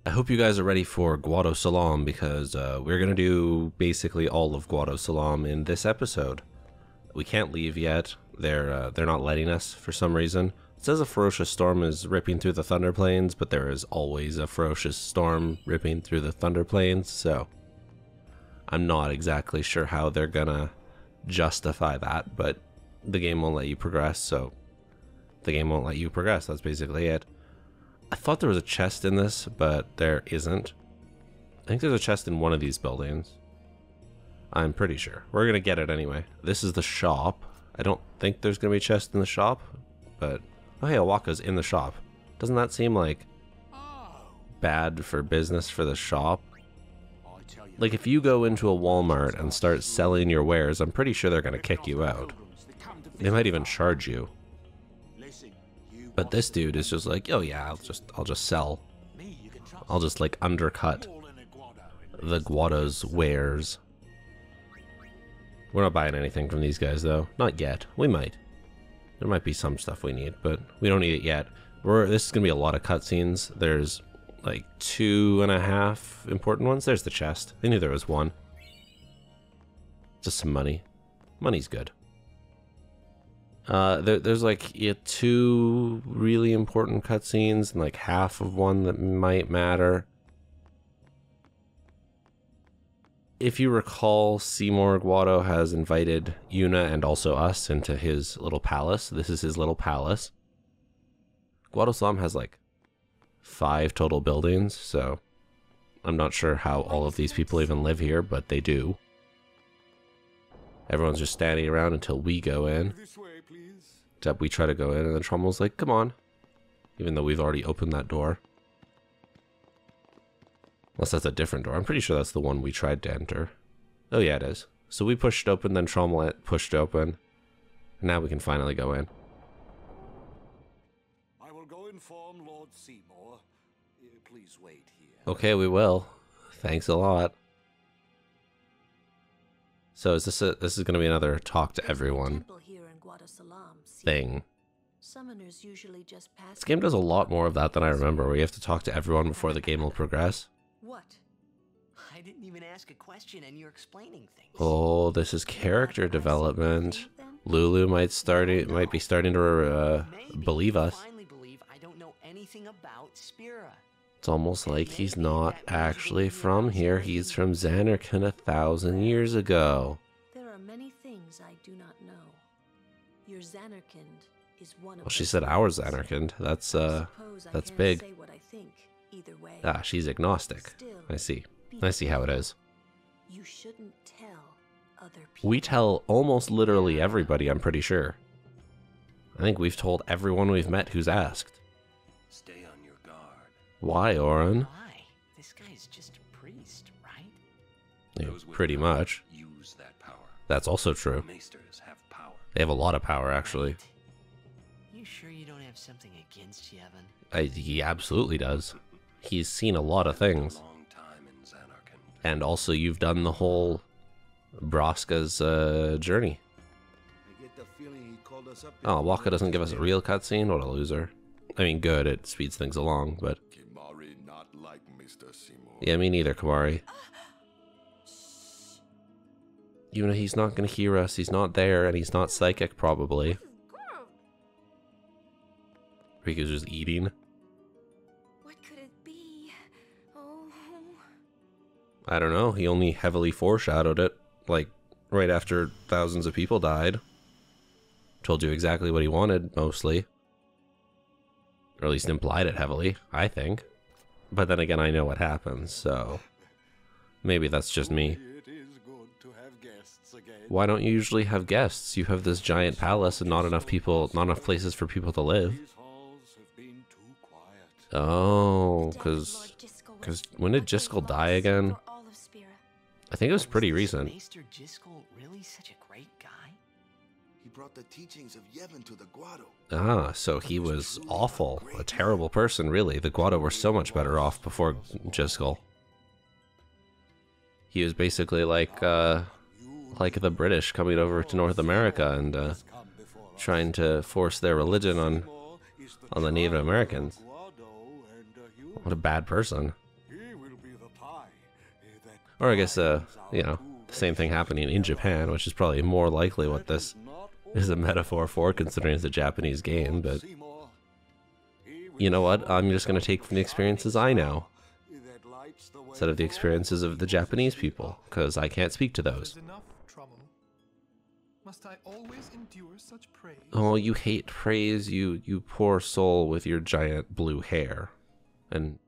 I hope you guys are ready for Guado Salam because we're going to do basically all of Guado Salam in this episode. We can't leave yet. They're not letting us for some reason. It says a ferocious storm is ripping through the Thunder Plains, but there is always a ferocious storm ripping through the Thunder Plains, so I'm not exactly sure how they're gonna justify that, but the game won't let you progress, so the game won't let you progress. That's basically it. I thought there was a chest in this, but there isn't. I think there's a chest in one of these buildings. I'm pretty sure. We're gonna get it anyway. This is the shop. I don't think there's gonna be a chest in the shop, but oh hey, Awaka's in the shop. Doesn't that seem like bad for business for the shop? Like if you go into a Walmart and start selling your wares, I'm pretty sure they're gonna kick you out. They might even charge you. But this dude is just like, oh yeah, I'll just sell. I'll just like undercut the Guado's wares. We're not buying anything from these guys though. Not yet. We might. There might be some stuff we need, but we don't need it yet. This is gonna be a lot of cutscenes. There's like 2.5 important ones. There's the chest. I knew there was one. Just some money. Money's good. There's like 2 really important cutscenes and like half of one that might matter. If you recall, Seymour Guado has invited Yuna and also us into his little palace. This is his little palace. Guado Salam has like 5 total buildings, so I'm not sure how all of these people even live here, but they do. Everyone's just standing around until we go in. Except we try to go in and then Trommel's like, come on. Even though we've already opened that door. Unless that's a different door. I'm pretty sure that's the one we tried to enter. Oh yeah, it is. So we pushed open, then Trommel pushed open. And now we can finally go in. I will go inform Lord Seymour. Please wait here. Okay, we will. Thanks a lot. So is this is going to be another talk to everyone thing. Summoners usually just pass. This game does a lot more of that than I remember, where you have to talk to everyone before the game will progress. What? I didn't even ask a question and you're explaining things. Oh, this is character development. Lulu might be starting to believe us. Finally believe I don't know anything about Spira. It's almost like he's not actually from here. He's from Zanarkand 1,000 years ago. There are many things I do not know. Your Zanarkand is one of. Well, she said our Zanarkand. That's big. Say what I think, either way. Ah, she's agnostic. Still, I see. I see how it is. You shouldn't tell other people. We tell almost literally everybody, I'm pretty sure. I think we've told everyone we've met who's asked. Stay on your guard. Why, Oren? Why? This guy's just a priest, right? Yeah, Those with pretty power much. Use that power. That's also true. Maesters have power. They have a lot of power, actually. Right. You sure you don't have something against Yevon? He absolutely does. He's seen a lot of things. A long time in Zanarkand. And also, you've done the whole Braska's journey. I get the feeling he called us up. Oh, Waka doesn't give us a real cutscene? What a loser. I mean, good, it speeds things along, but... Kimari not like Mr. Seymour. Yeah, me neither, Kamari. You know, he's not gonna hear us, he's not there, and he's not psychic, probably. Riku's just eating. What could it be? Oh. I don't know, he only heavily foreshadowed it, like, right after thousands of people died. Told you exactly what he wanted, mostly. Or at least implied it heavily, I think. But then again, I know what happens, so... maybe that's just me. It is good to have guests again. Why don't you usually have guests? You have this giant palace and not enough places for people to live. These halls have been too quiet. Oh, because when did Jiskel die again? I think it was pretty recent. Maester Jiskel really such a great guy? He brought the teachings of Yevon to the Guado. Ah, so he was awful. A terrible person, really. The Guado were so much better off before Jiskel. He was basically like the British coming over to North America and trying to force their religion on the Native Americans. What a bad person. Or I guess, you know, the same thing happening in Japan, which is probably more likely what this is a metaphor for, considering it's a Japanese game, but you know what? I'm just going to take from the experiences I know instead of the experiences of the Japanese people, because I can't speak to those. Enough trouble. Must I always endure such praise? Oh, you hate praise, you poor soul with your giant blue hair and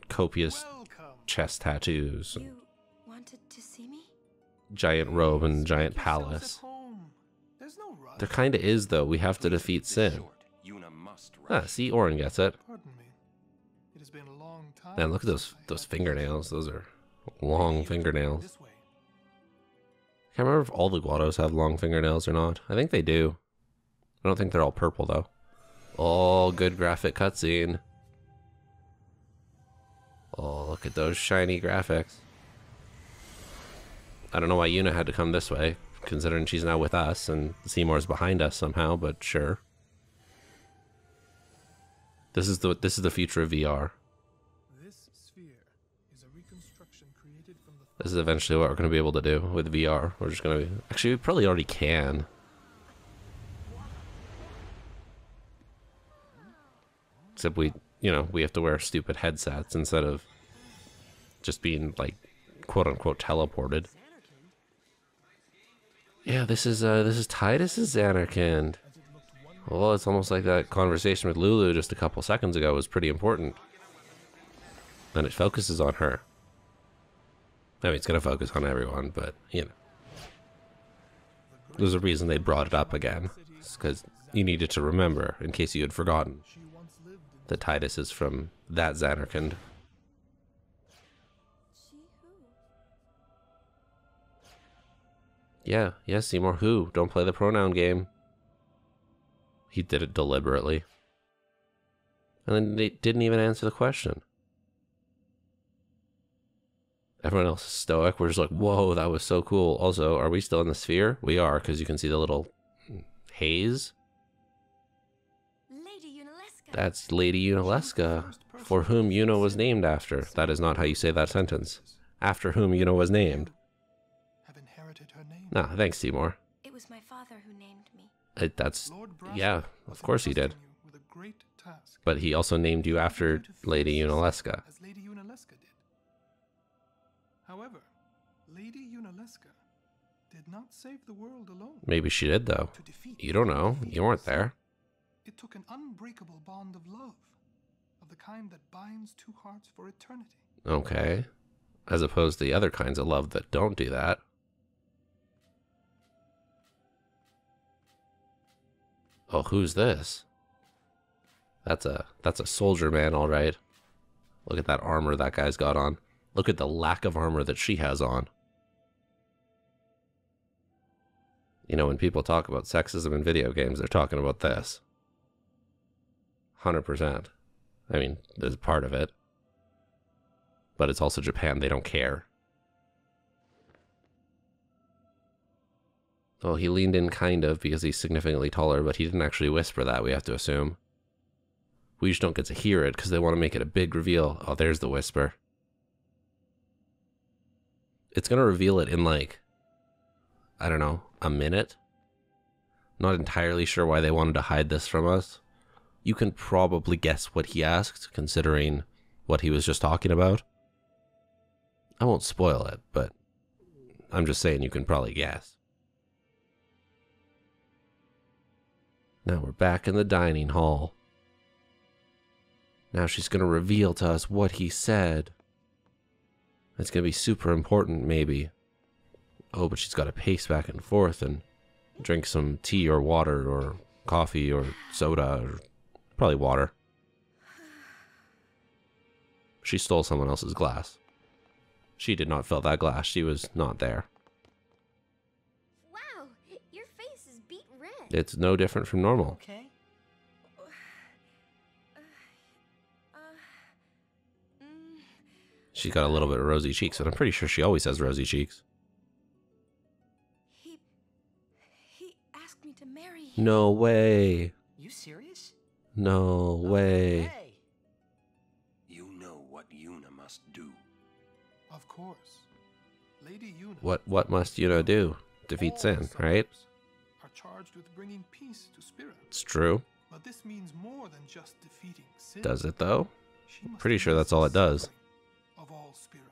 copious Welcome. chest tattoos, and You wanted to see me? giant robe and giant Make yourselves palace. at home. There's no rush. There kinda is, though. We have to defeat Sin. Ah, see, Orin gets it. Pardon me. It has been a long time. Man, look at since I those had fingernails. Those are Maybe long you took me fingernails. this way. Can't remember if all the Guados have long fingernails or not. I think they do. I don't think they're all purple, though. Oh, good graphic cutscene. Oh, look at those shiny graphics. I don't know why Yuna had to come this way, considering she's now with us and Seymour's behind us somehow, but sure. This is the future of VR. This sphere is a reconstruction created from the This is eventually what we're going to be able to do with VR. We're just going to be... Actually, we probably already can. Except we, you know, we have to wear stupid headsets instead of just being, like, quote-unquote teleported. Yeah, this is Tidus's Xanarkand. Well, it's almost like that conversation with Lulu just a couple seconds ago was pretty important. And it focuses on her. I mean, it's going to focus on everyone, but, you know. There's a reason they brought it up again. It's because you needed to remember, in case you had forgotten, she once lived in. that Tidus is from that Xanarkand. She who? Yeah, Seymour who? Don't play the pronoun game. He did it deliberately. And then they didn't even answer the question. Everyone else is stoic. We're just like, whoa, that was so cool. Also, are we still in the sphere? We are, because you can see the little haze. Lady Unalesca. That's Lady Unalesca, for whom Yuna was named after. That is not how you say that sentence. After whom Yuna was named. Have inherited her name. Nah, thanks, Seymour. It was my father who named me. That's... Lord Brassel Yeah, was of course he did. entrusting you with a great task. But he also named you after Lady Unalesca. As Lady Unalesca did. However, Lady Unalesca did not save the world alone. Maybe she did, though. To defeat You don't know. You weren't there. It took an unbreakable bond of love, of the kind that binds two hearts for eternity. Okay. As opposed to the other kinds of love that don't do that. Oh, who's this? That's a soldier man, all right. Look at that armor that guy's got on. Look at the lack of armor that she has on. You know, when people talk about sexism in video games, they're talking about this. 100%. I mean, there's part of it. But it's also Japan, they don't care. Well, he leaned in kind of because he's significantly taller, but he didn't actually whisper that, we have to assume. We just don't get to hear it because they want to make it a big reveal. Oh, there's the whisper. It's going to reveal it in like, I don't know, a minute. Not entirely sure why they wanted to hide this from us. You can probably guess what he asked, considering what he was just talking about. I won't spoil it, but I'm just saying you can probably guess. Now we're back in the dining hall. Now she's going to reveal to us what he said. It's going to be super important, maybe. Oh, but she's got to pace back and forth and drink some tea or water or coffee or soda or probably water. She stole someone else's glass. She did not fill that glass. She was not there. Wow, your face is beet red. It's no different from normal. Okay. She's got a little bit of rosy cheeks, and I'm pretty sure she always has rosy cheeks. He asked me to marry him. No way. You serious? No way. Hey. You know what Yuna must do. Of course. Lady Yuna. What must Yuna do? Defeat all sin, the right? summoners are charged with bringing peace to Spira. It's true. But this means more than just defeating sin. Does it though? She must Pretty sure ease that's all the it does. suffering of all Spira.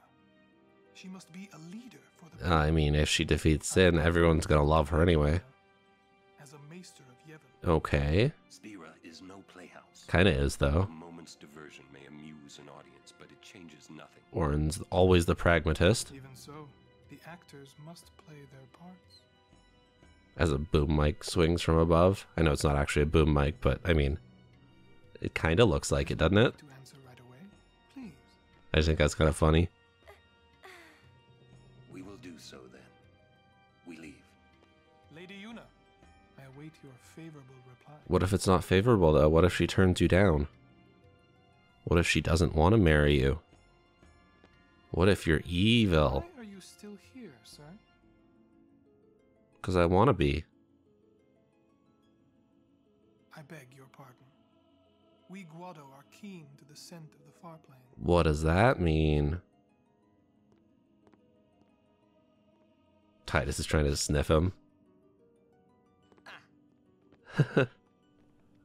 She must be a leader for the I mean, if she defeats sin, everyone's gonna love her anyway. as a maester of Yevon. Okay. Spira is no playhouse. Kinda is, though. A moment's diversion may amuse an audience, but it changes nothing. Orin's always the pragmatist. Even so, the actors must play their parts. As a boom mic swings from above. I know it's not actually a boom mic, but I mean, it kind of looks like it, doesn't it? To answer right away, please. I just think that's kind of funny. We will do so then. We leave. Lady Yuna, I await your favorable reply. What if it's not favorable, though? What if she turns you down? What if she doesn't want to marry you? What if you're evil? Why are you still here, sir? Because I want to be. I beg your pardon. We Guado are keen to the scent of the far plane. What does that mean? Titus is trying to sniff him.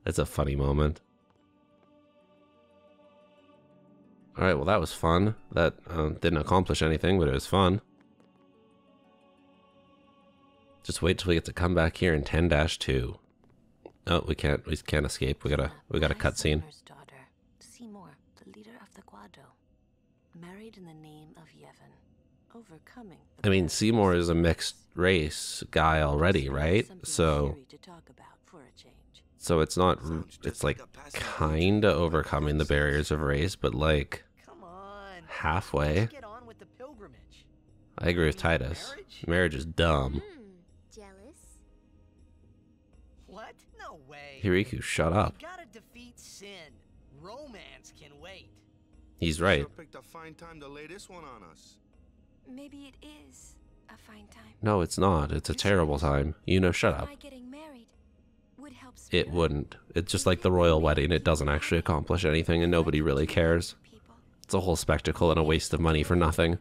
It's a funny moment. Alright, well that was fun. That didn't accomplish anything, but it was fun. Just wait till we get to come back here in 10-2. Oh, we can't escape. We got a cutscene. Summoner's daughter, Seymour, the leader of the Guado, married in the name of Yevon, overcoming. I mean, Seymour is a mixed race guy already, right? So To talk about for a change. so it's not, it's like kinda overcoming the barriers of race, but like Come on. halfway. Let's get on with the pilgrimage. I agree with Titus. Marriage is dumb. Jealous? What? No way. Hiriku, shut up. You gotta defeat sin. Romance can wait. He's right. Sure picked a fine time to lay this one on us. Maybe it is a fine time. No, it's not. It's a terrible time. You know, shut up. My getting married would help It Spira. wouldn't. It's just like the royal wedding. It doesn't actually accomplish anything and nobody really cares. People. It's a whole spectacle and a waste of money for nothing.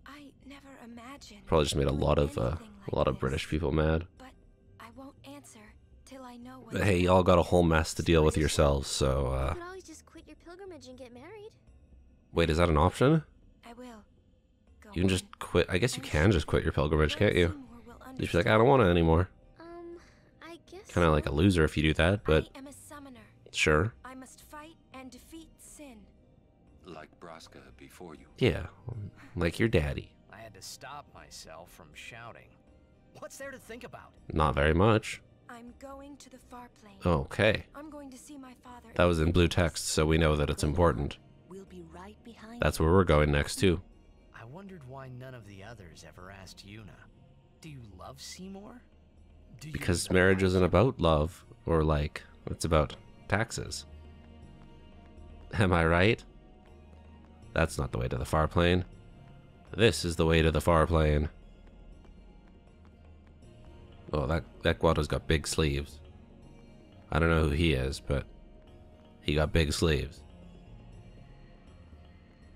I never imagined. Probably just made a doing lot of anything a lot of like British this. people mad. But I won't answer till I know what. But hey, y'all got a whole mess to deal with yourselves, so You could always just quit your pilgrimage and get married. wait, is that an option? I will. Go You can just on. quit. I guess you I'm can just sure quit your pilgrimage, Lord can't you? Seymour will You just be like, I don't want it anymore. I guess. Kind of like a loser if you do that, but I am a summoner. sure. I must fight and defeat sin. Like Braska before you. Yeah, like your daddy. I had to stop myself from shouting. What's there to think about? Not very much. I'm going to the far plane. Okay. I'm going to see my father. That was in blue text, so we know that it's important. We'll be right behind That's you. where we're going next, too. I wondered why none of the others ever asked Yuna. Do you love Seymour? Do you Because know marriage why isn't he- about love, or like, it's about taxes. Am I right? That's not the way to the far plane. This is the way to the far plane. Oh, that Guado's got big sleeves. I don't know who he is, but he got big sleeves.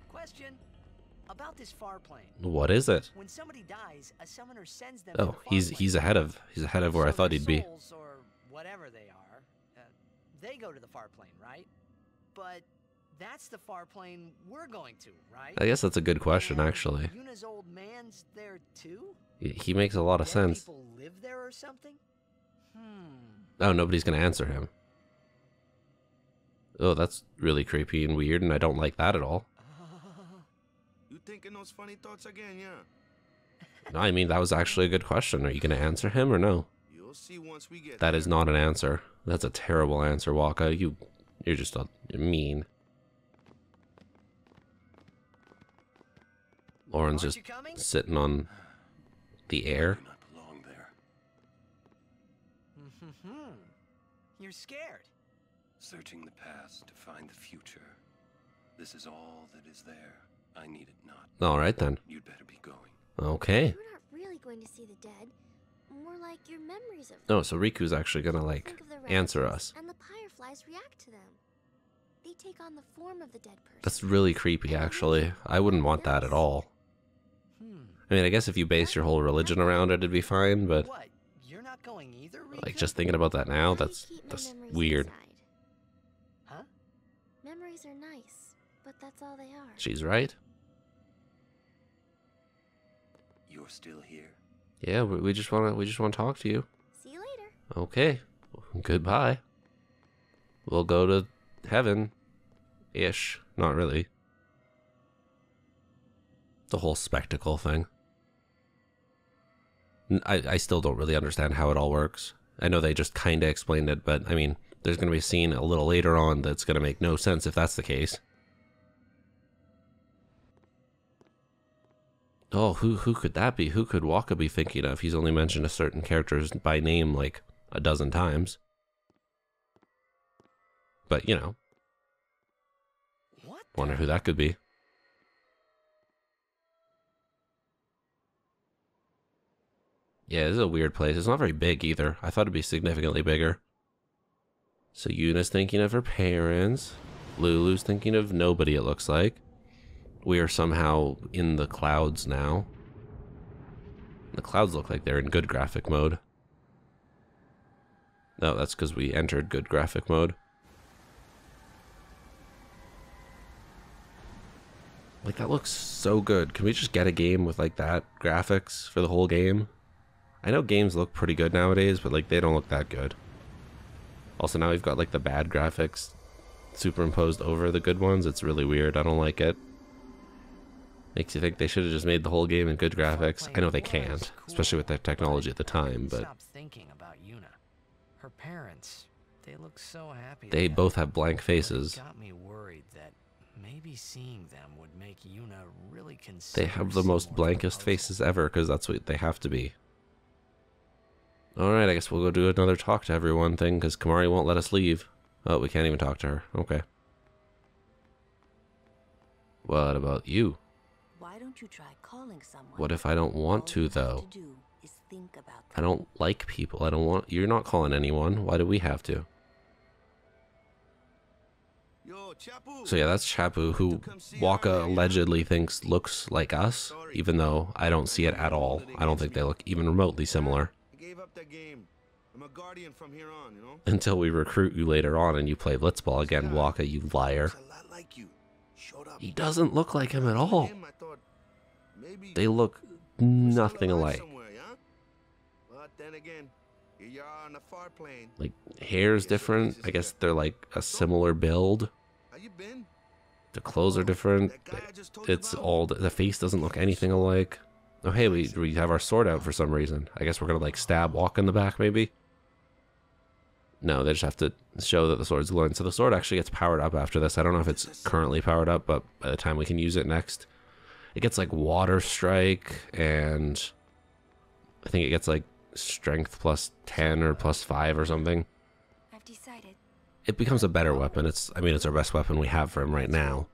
Question about this far plane. What is it? When somebody dies, a summoner sends them. to Oh, the far he's plane. ahead of where I So thought their he'd be. souls, or whatever they are, they go to the far plane, right? But that's the far plane we're going to, right? I guess that's a good question, And actually. Yuna's old man's there too. He makes a lot of Dead sense. People live there or something? Oh, nobody's gonna answer him. Oh, that's really creepy and weird, and I don't like that at all. You thinking those funny thoughts again, yeah? No, I mean, that was actually a good question. Are you gonna answer him or no? You'll see once we get That there. is not an answer. That's a terrible answer, Waka. You're just you're mean. Lauren's Aren't just you coming? sitting on the air. Do not belong there. You're scared. Searching the past to find the future. This is all that is there. I need it not. All right then. You'd better be going. Okay. You're not really going to see the dead. More like your memories of them. No, so Riku's actually gonna like Think of the answer raptors, us. And the fireflies react to them. They take on the form of the dead person. That's really creepy, actually. I wouldn't want that at all. I mean, I guess if you base your whole religion around it, it'd be fine, but What? You're not going either, Rika? like just thinking about that now, Why do you that's keep my that's memories weird. inside? Huh? Memories are nice, but that's all they are. She's right. You're still here. Yeah, we just wanna talk to you. See you later. Okay. Goodbye. We'll go to heaven ish. Not really. The whole spectacle thing. I still don't really understand how it all works. I know they just kind of explained it, but I mean, there's going to be a scene a little later on that's going to make no sense if that's the case. Oh, who could that be? Who could Waka be thinking of? He's only mentioned a certain characters by name like a dozen times. But, you know. What? Wonder who that could be. Yeah, this is a weird place. It's not very big either. I thought it'd be significantly bigger. So Yuna's thinking of her parents. Lulu's thinking of nobody, it looks like. We are somehow in the clouds now. The clouds look like they're in good graphic mode. No, that's because we entered good graphic mode. Like, that looks so good. Can we just get a game with, like, that graphics for the whole game? I know games look pretty good nowadays, but, like, they don't look that good. Also, now we've got, like, the bad graphics superimposed over the good ones. It's really weird. I don't like it. Makes you think they should have just made the whole game in good graphics. I know they can't, especially with their technology at the time, but... Stop thinking about Yuna. Her parents, they look so happy. They together. both have blank faces. It got me worried that maybe seeing them would make Yuna really consider. They have the most Seymour's blankest proposal. faces ever, because that's what they have to be. Alright, I guess we'll go do another talk to everyone thing, because Kamari won't let us leave. Oh, we can't even talk to her. Okay. What about you? Why don't you try calling someone? What if I don't want All to, you have though? to do is think about I don't like people. I don't want... You're not calling anyone. Why do we have to? Yo, Chapu. So yeah, that's Chapu, who Waka allegedly thinks looks like us, even though I don't see it at all. I don't think they look even remotely similar. I gave up that game. I'm a guardian from here on, you know? Until we recruit you later on and you play Blitzball again, Waka, you liar. Looks a lot like you. Showed up. He doesn't look like him at all. Him, I thought maybe They look we're still nothing alive alike. somewhere, yeah? But then again, here you are on the far plane. Like, hair's different. I guess they're like a similar build. How you been? The clothes are different. That guy I just told you It's about? all... The face doesn't look anything alike. Oh, hey, we have our sword out for some reason. I guess we're gonna, like, stab Walk in the back, maybe? No, they just have to show that the sword's glowing. So the sword actually gets powered up after this. I don't know if it's currently powered up, but by the time we can use it next, it gets, like, Water Strike, and I think it gets, like, Strength plus 10 or plus 5 or something. I've decided. It becomes a better weapon. I mean, it's our best weapon we have for him right now.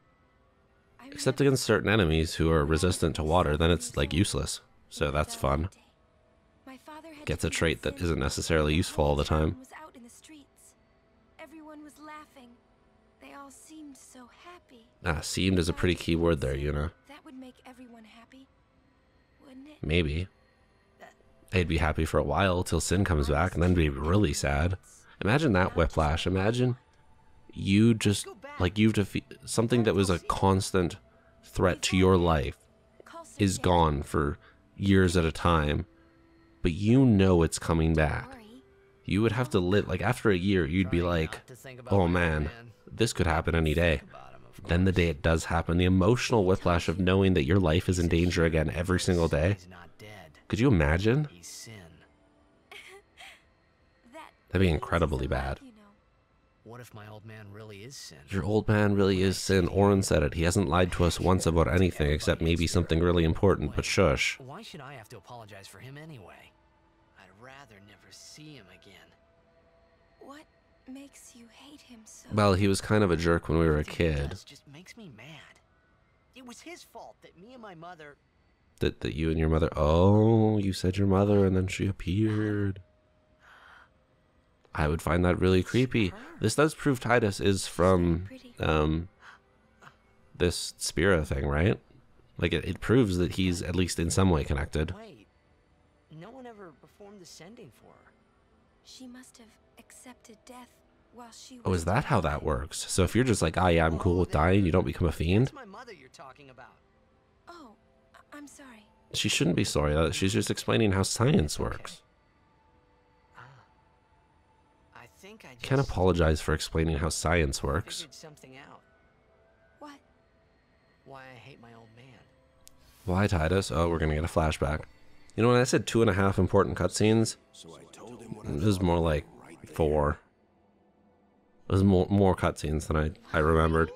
I Except remember against certain enemies who are resistant to water, then it's, like, useless. So that's fun. My father had Gets a defeated trait that Sin. isn't necessarily useful all the time. Was out in the streets. Everyone was laughing. They all seemed so happy. Seemed is a pretty key word there, Yuna. That would make everyone happy, wouldn't it? Maybe. I'd be happy for a while till Sin comes back and then be really sad. Imagine that whiplash. Imagine you just, like, you've defeated something that was a constant threat to your life Call Sin is again. gone for years at a time, but you know it's coming back. Worry. You would have to live, like, after a year, you'd be Trying like, not to think about oh my man, old this could happen any day. Think about him, of Then the course. day it does happen, the emotional whiplash of knowing that your life is in danger again every single day. He's not dead. Could you imagine? He's Sin. That'd be means he's incredibly alive, bad. you know. What if my old man really is Sin? Your old man really is Sin. Oren said it. He hasn't lied to us once about anything except maybe something really important, but shush. Why should I have to apologize for him anyway? I'd rather never see him again. What makes you hate him so? Well, he was kind of a jerk when we were a Everything he kid. does just makes me mad. It was his fault that me and my mother. That you and your mother... Oh, you said your mother and then she appeared. I would find that really creepy. This does prove Titus is from, this Spira thing, right? Like, it proves that he's at least in some way connected. Wait, no one ever performed the sending for her. She must have accepted death while she was Oh, is that how that works? So if you're just like, ah, yeah, I'm cool with dying, you don't become a fiend? That's my mother you're talking about. Oh, I'm sorry. She shouldn't be sorry. She's just explaining how science works. I think I just Can't apologize for explaining how science works. figured something out. What? Why I hate my old man. Why, Titus? Oh, we're gonna get a flashback. You know, when I said 2.5 important cutscenes, it was more like 4. It was more cutscenes than I remembered.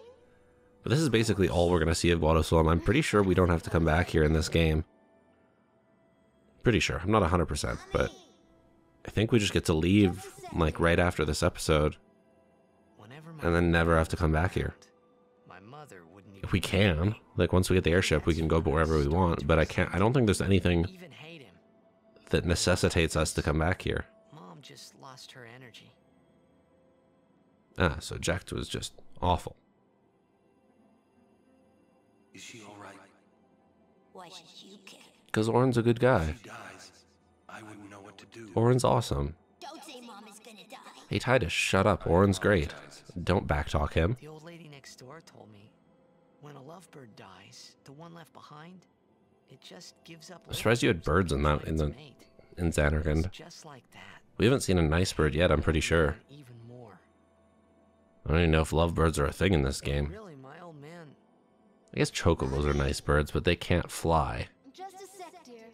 But this is basically all we're gonna see of Guado Salam. I'm pretty sure we don't have to come back here in this game. Pretty sure. I'm not 100%, but I think we just get to leave like right after this episode, and then never have to come back here. My mother wouldn't even If we can, like once we get the airship, we can go wherever we want. But I don't think there's anything even hate him. that necessitates us to come back here. Mom just lost her energy. Ah, so Jecht was just awful. Is she all right? Why should you care? Because Orin's a good guy. If she dies, I wouldn't know what to do. Orin's awesome. Don't say Mom is gonna die. Hey Titus, shut up. Orin's great. Don't backtalk him. The old lady next door told me, when a lovebird dies, the one left behind, it just gives up. I'm surprised you had birds in that in Zanarkand. Just like that. We haven't seen a nice bird yet, I'm pretty sure. Even more. I don't even know if lovebirds are a thing in this game. Really, my old man. I guess chocobos are nice birds, but they can't fly. Just a sec, dear.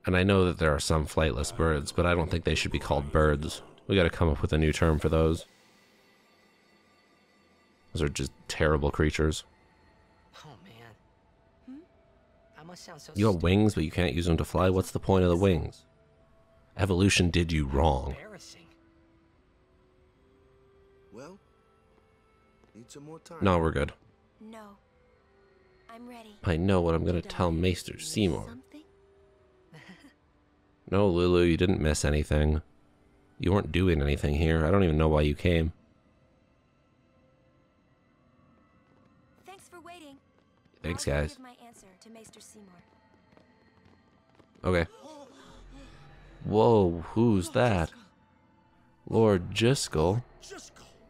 And I know that there are some flightless birds, but I don't think they should be called birds. We gotta come up with a new term for those. Those are just terrible creatures. Oh man. I must sound so You got wings, but you can't use them to fly. What's the point of the wings? Evolution did you wrong. embarrassing. Well, need some more time. No, we're good. No. I'm ready. I know what I'm gonna tell Maester Seymour. Something? No, Lulu, you didn't miss anything. You weren't doing anything here. I don't even know why you came. Thanks for waiting. Thanks, I'll guys. give my answer to Maester Seymour. Okay. Whoa, who's that? Lord Jyscal?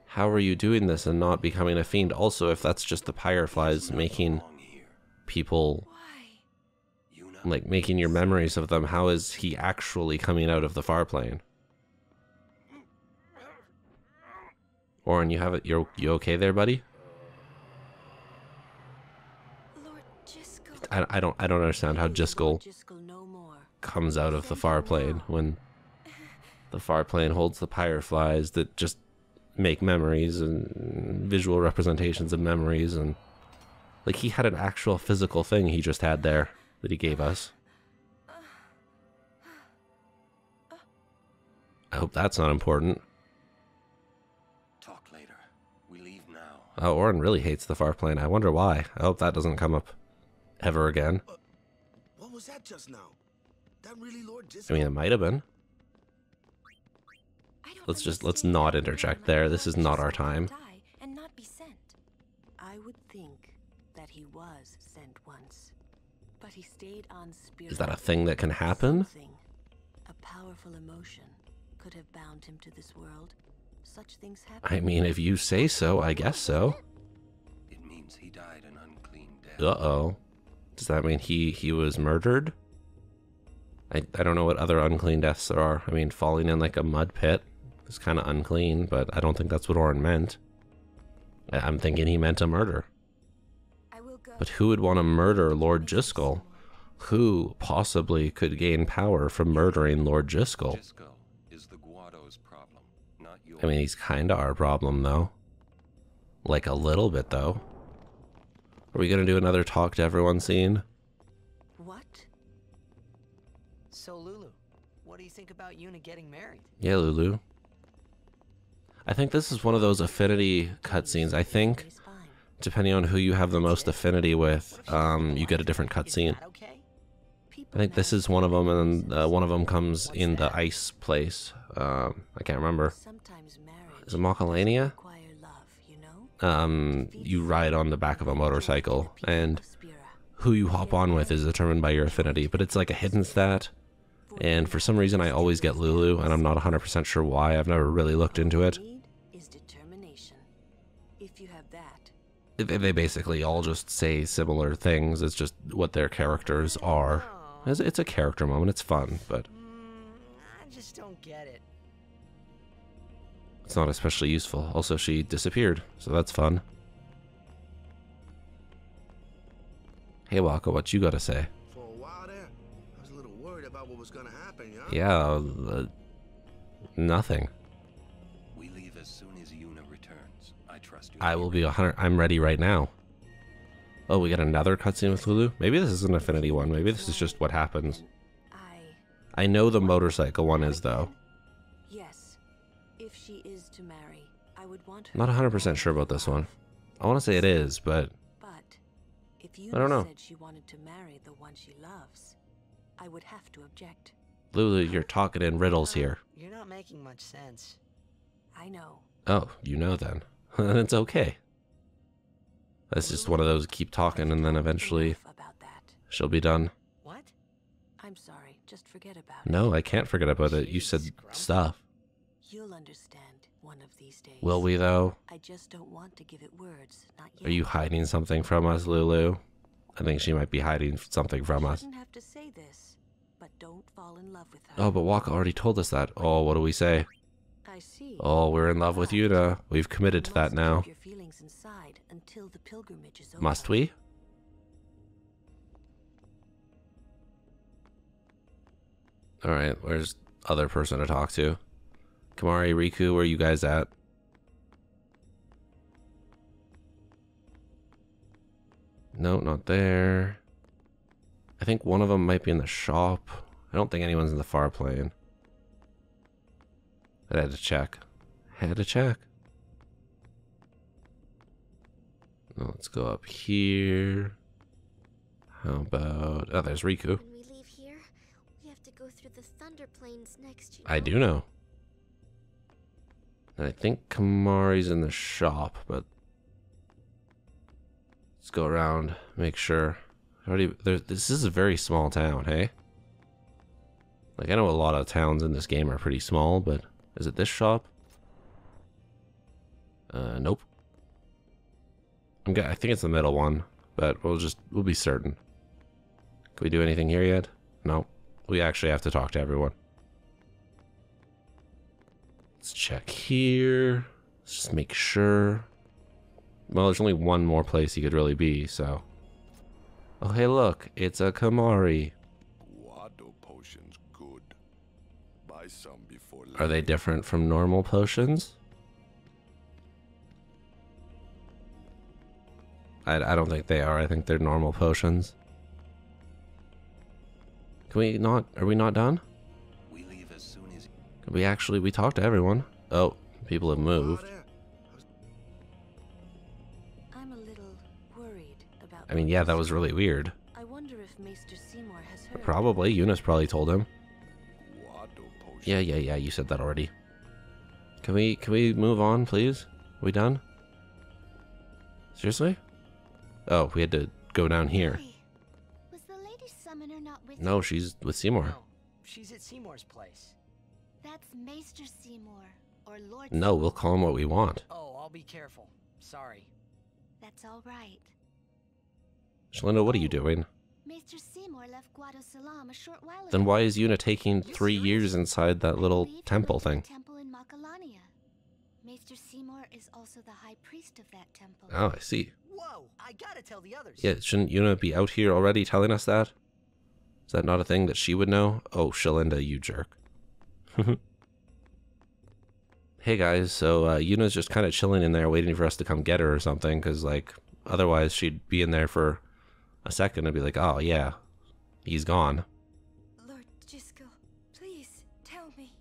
How are you doing this and not becoming a fiend? Also, if that's just the Fireflies making people, Why? like, making your memories of them, how is he actually coming out of the far plane? Orin, you have it. You okay there, buddy? Lord Jyscal. I don't understand how Jyscal Jyscal no more. comes out of the far plane when the far plane holds the Fireflies that just make memories and visual representations of memories, and like he had an actual physical thing he just had there that he gave us. I hope that's not important. Talk later. We leave now. Oh, Orin really hates the far plane. I wonder why. I hope that doesn't come up ever again. What was that just now? That really Lord Jyscal? I mean, it might have been. I don't Let's understand not how a man interject like there. Lord This is not our Jyscal time. could die and not be sent. I would think that he was sent once, but he stayed on spirit. Is that a thing that can happen? Something, a powerful emotion, could have bound him to this world. Such things happen. I mean, if you say so, I guess so. It means he died an unclean death. Uh-oh. Does that mean he was murdered? I don't know what other unclean deaths there are. I mean, falling in like a mud pit is kind of unclean, but I don't think that's what Orin meant. I'm thinking he meant a murder. I will go. But who would want to murder Lord Jyscal? Who possibly could gain power from murdering Lord Jyscal? Jyscal is the Guado's problem, not yours. I mean, he's kind of our problem, though. Like a little bit, though. Are we going to do another talk to everyone scene? What? So Lulu, what do you think about Yuna getting married? Yeah, Lulu. I think this is one of those affinity cutscenes. I think, He's fine. depending on who you have the most affinity with, you get a different cutscene. Is that okay? I think this is one of them, and one of them comes in the ice place. I can't remember. Sometimes marriage Is it Macalania? require love, you know? You ride on the back of a motorcycle, and who you hop on with is determined by your affinity, but it's like a hidden stat. And for some reason, I always get Lulu, and I'm not 100% sure why. I've never really looked into it. Is determination. If you have that, They basically all just say similar things. It's just what their characters are. It's a character moment. It's fun, but I just don't get it. it's not especially useful. Also, she disappeared, so that's fun. Hey, Waka, what you gotta say? For a while there, I was a little worried about what was gonna happen, yeah? Yeah, nothing. We leave as soon as Yuna returns. I trust you. I will be 100. I'm ready right now. Oh, we got another cutscene with Lulu? Maybe this is an Affinity one. Maybe this is just what happens. I know the motorcycle one is, though. yes. If she is to marry, I would want her. I'm not 100% sure about this one. I want to say it is, but But if you I don't know. said she wanted to marry the one she loves, I would have to object. Lulu, you're talking in riddles here. You're not making much sense. I know. Oh, you know then. Then it's okay. That's just one of those keep talking and then eventually About that. she'll be done. What? I'm sorry. Just forget about it. No, I can't forget about it. You said Jeez, Grumpy. stuff. You'll understand one of these days. Will we, though? I just don't want to give it words. Not yet. Are you hiding something from us, Lulu? I think she might be hiding something from You us. shouldn't have to say this, but don't fall in love with her. Oh, but Waka already told us that. Oh, what do we say? I see. Oh, we're in love with Yuna. We've committed to that You must now. keep your feelings inside until the pilgrimage is over. Must we? Alright, where's other person to talk to? Kamari, Riku, where are you guys at? No, not there. I think one of them might be in the shop. I don't think anyone's in the far plane. I had to check. Had to check. Let's go up here. How about... Oh, there's Riku. When we leave here, we have to go through the Thunder Plains next, you know? I do know. And I think Kamari's in the shop, but... Let's go around, make sure. This is a very small town, hey? Like, I know a lot of towns in this game are pretty small, but... Is it this shop? Nope. I think it's the middle one, but we'll be certain. Can we do anything here yet? No. We actually have to talk to everyone. Let's check here. Let's just make sure. Well, there's only one more place he could really be, so. Oh, hey, look. It's a Kamari. Guado potions good. Buy some before Are they different from normal potions? I don't think they are. I think they're normal potions. Can we not? Are we not done? We leave as soon as. Can we talked to everyone. Oh, people have moved. I'm a little worried about. I mean, yeah, that was really weird. I wonder if Maester Seymour has heard. Probably. Eunice probably told him. Guado potions. Yeah, you said that already. Can we move on, please? We done? Seriously? Oh, we had to go down here. Hey, was the Lady Summoner not with No, you? she's with Seymour. No, she's at Seymour's place. That's Maester Seymour, or Lord No, we'll call him what we want. Oh, I'll be careful. Sorry. That's all right. Shalinda, what are you doing? Maester Seymour left Guado Salam a short while ago. Then why is Yuna taking 3 years inside that little I believe he temple went to the thing? temple in Macalania. Maester Seymour is also the high priest of that temple. Oh, I see. Whoa, I gotta tell the others. Yeah, shouldn't Yuna be out here already telling us that? Is that not a thing that she would know? Oh, Shalinda, you jerk. Hey guys, so Yuna's just kind of chilling in there waiting for us to come get her or something, because, like, otherwise she'd be in there for a second and be like, oh yeah, he's gone. Lord Jiskel, please tell me.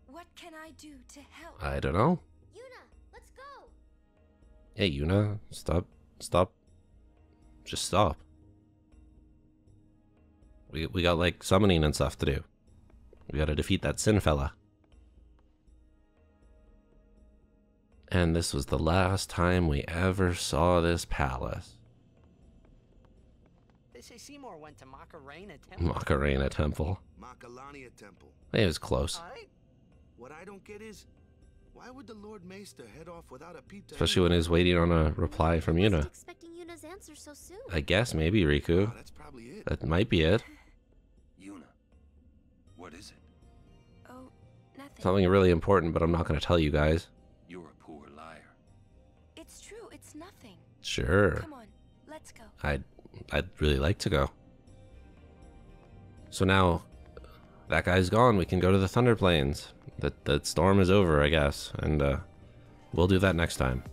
What can I do to help? I don't know. Yuna, let's go! Hey Yuna, stop. Just stop. We got, like, summoning and stuff to do. We gotta defeat that Sin fella. And this was the last time we ever saw this palace. They say Seymour went to Macarena Temple. Macarena Temple. Macalania Temple. It was close. Alright. What I don't get is, why would the Lord Maester head off without a peep to Especially when he's waiting on a reply from Wasn't Yuna. expecting Yuna's answer so soon. I guess maybe, Riku. Oh, that's probably it. That might be it. Yuna, what is it? Oh, nothing. Something really important, but I'm not going to tell you guys. You're a poor liar. It's true, it's nothing. Sure. Come on, let's go. I'd really like to go. So now that guy's gone, we can go to the Thunder Plains. The storm is over, I guess, and we'll do that next time.